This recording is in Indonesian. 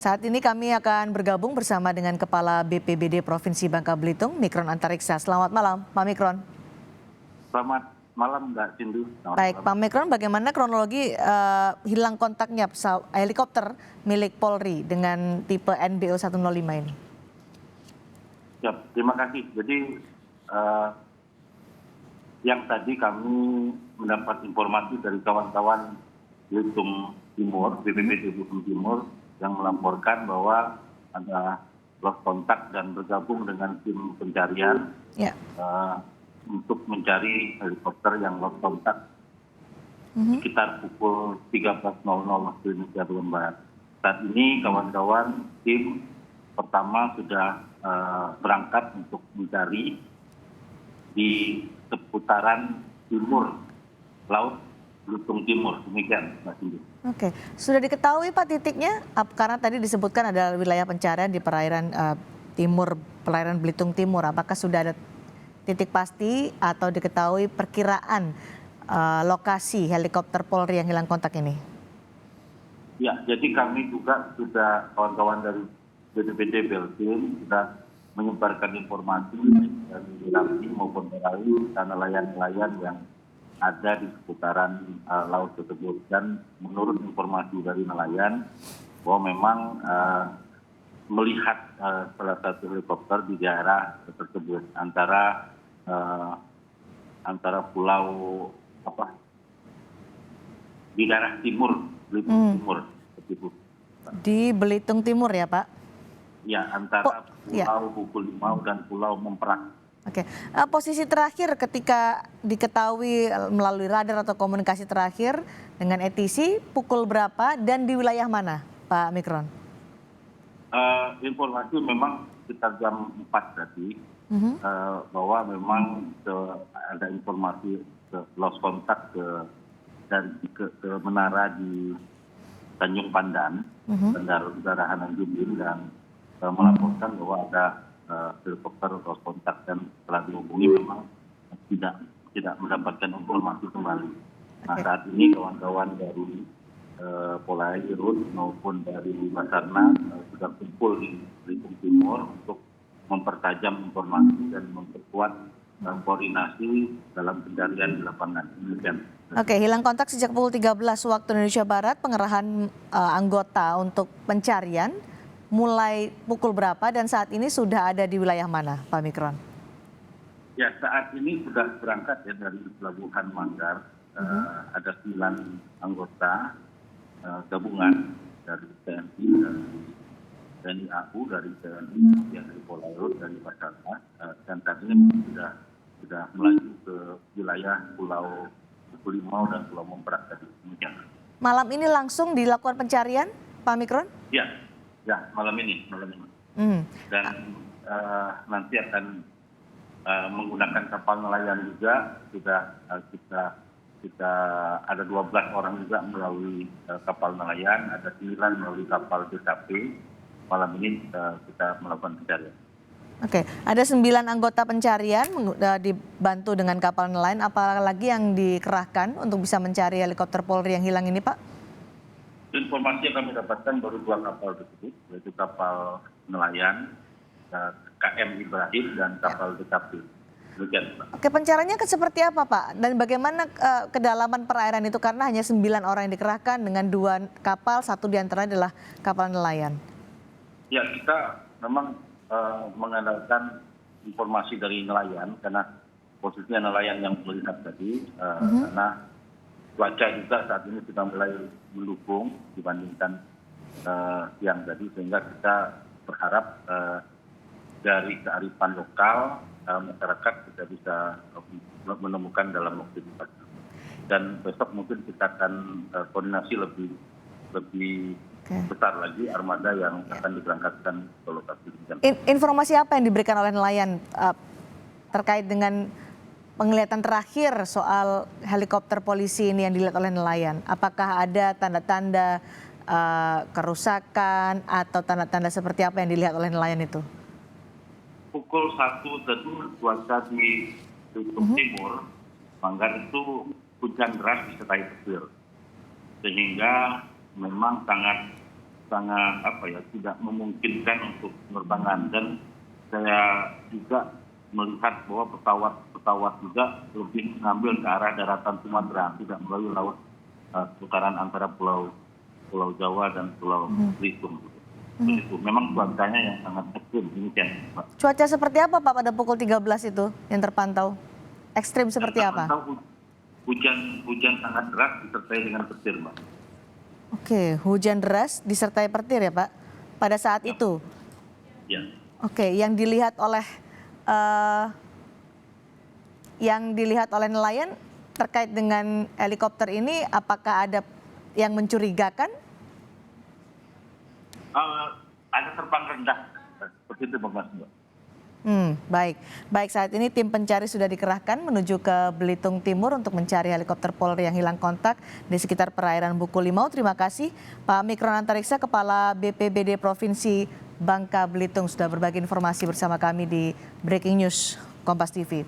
Saat ini kami akan bergabung bersama dengan Kepala BPBD Provinsi Bangka Belitung, Mikron Antariksa. Selamat malam, Pak Mikron. Selamat malam, Mbak Cindy. Baik, Pak Mikron, bagaimana kronologi hilang kontaknya helikopter milik Polri dengan tipe NBO 105 ini? Ya, terima kasih. Jadi yang tadi kami mendapat informasi dari kawan-kawan Belitung Timur, BPBD Belitung Timur, yang melaporkan bahwa ada lost kontak dan bergabung dengan tim pencarian untuk mencari helikopter yang lost kontak sekitar pukul 13.00 waktu Indonesia Barat. Saat ini kawan-kawan tim pertama sudah berangkat untuk mencari di seputaran timur laut Belitung Timur. Demikian, Mbak Cindy. Oke, sudah diketahui Pak titiknya? Karena tadi disebutkan ada wilayah pencarian di perairan timur, perairan Belitung Timur. Apakah sudah ada titik pasti atau diketahui perkiraan lokasi helikopter Polri yang hilang kontak ini? Ya, jadi kami juga sudah kawan-kawan dari BPBD Beltim sudah menyebarkan informasi dari Rambi maupun dari nelayan-nelayan yang ada di seputaran laut tersebut, dan menurut informasi dari nelayan bahwa memang melihat salah satu helikopter di daerah tersebut antara pulau di daerah timur Belitung Timur seperti itu. Di Belitung Timur ya Pak? Ya, antara Pulau Buku Limau dan Pulau Memperak. Oke, posisi terakhir ketika diketahui melalui radar atau komunikasi terakhir dengan ETC pukul berapa dan di wilayah mana, Pak Mikron? Informasi memang sekitar jam 4 tadi bahwa memang ada informasi lost kontak ke menara di Tanjung Pandan, Bandara Udara Hanan Jum'in, dan melaporkan bahwa ada helikopter lost kontak, dan setelah dihubungi memang tidak mendapatkan informasi kembali. Nah, saat ini kawan-kawan dari Polairut maupun dari Basarnas sudah kumpul di Belitung Timur untuk mempertajam informasi dan memperkuat koordinasi dalam pencarian di lapangan. Demikian. Oke, hilang kontak sejak pukul 13 waktu Indonesia Barat, pengerahan anggota untuk pencarian mulai pukul berapa dan saat ini sudah ada di wilayah mana, Pak Mikron? Ya, saat ini sudah berangkat ya dari Pelabuhan Manggar. Ada 9 anggota gabungan dari TNI, dari TNI AU, dari TNI, dari Polairut, dari Basarnas, dan saat ini sudah melaju ke wilayah Pulau Buku Limau dan Pulau Memperak tadi. Malam ini langsung dilakukan pencarian, Pak Mikron? Ya, malam ini. Dan nanti akan menggunakan kapal nelayan juga. Kita ada 12 orang juga melalui kapal nelayan, ada 9 melalui kapal DKP. Malam ini kita melakukan pencarian. Oke, ada 9 anggota pencarian dibantu dengan kapal nelayan. Apalagi yang dikerahkan untuk bisa mencari helikopter Polri yang hilang ini, Pak? Informasi yang kami dapatkan baru 2 kapal tersebut, yaitu kapal nelayan KM Ibrahim dan kapal DKP. Demikian, Pak. Oke, pencariannya seperti apa, Pak? Dan bagaimana kedalaman perairan itu, karena hanya 9 orang yang dikerahkan dengan 2 kapal, satu diantaranya adalah kapal nelayan. Ya, kita memang mengandalkan informasi dari nelayan, karena posisinya nelayan yang melihat tadi, karena cuaca juga saat ini sudah mulai mendukung dibandingkan siang tadi, sehingga kita berharap dari kearifan lokal masyarakat kita bisa menemukan dalam waktu dekat. Dan besok mungkin kita akan koordinasi lebih besar lagi armada yang akan diberangkatkan ke lokasi. Informasi apa yang diberikan oleh nelayan terkait dengan penglihatan terakhir soal helikopter polisi ini yang dilihat oleh nelayan? Apakah ada tanda-tanda kerusakan atau tanda-tanda seperti apa yang dilihat oleh nelayan itu? Pukul 1 tadi cuaca di Belitung Timur, Manggar itu hujan deras disertai petir, sehingga memang sangat sangat tidak memungkinkan untuk penerbangan, dan saya juga melihat bahwa pesawat juga lebih mengambil ke arah daratan Sumatera, tidak melalui laut seputaran antara Pulau Jawa dan Pulau Belitung. Begitu. Memang cuacanya yang sangat ekstrim demikian, Pak. Cuaca seperti apa Pak pada pukul 13 itu yang terpantau? Ekstrim seperti apa? Hujan sangat deras disertai dengan petir, Pak. Oke, hujan deras disertai petir ya Pak pada saat itu. Ya. Oke, yang dilihat oleh nelayan terkait dengan helikopter ini, apakah ada yang mencurigakan? Ada terbang rendah seperti itu, Mas. Baik. Saat ini tim pencari sudah dikerahkan menuju ke Belitung Timur untuk mencari helikopter Polri yang hilang kontak di sekitar perairan Buku Limau. Terima kasih Pak Mikron Antariksa, Kepala BPBD Provinsi Bangka Belitung, sudah berbagi informasi bersama kami di Breaking News Kompas TV.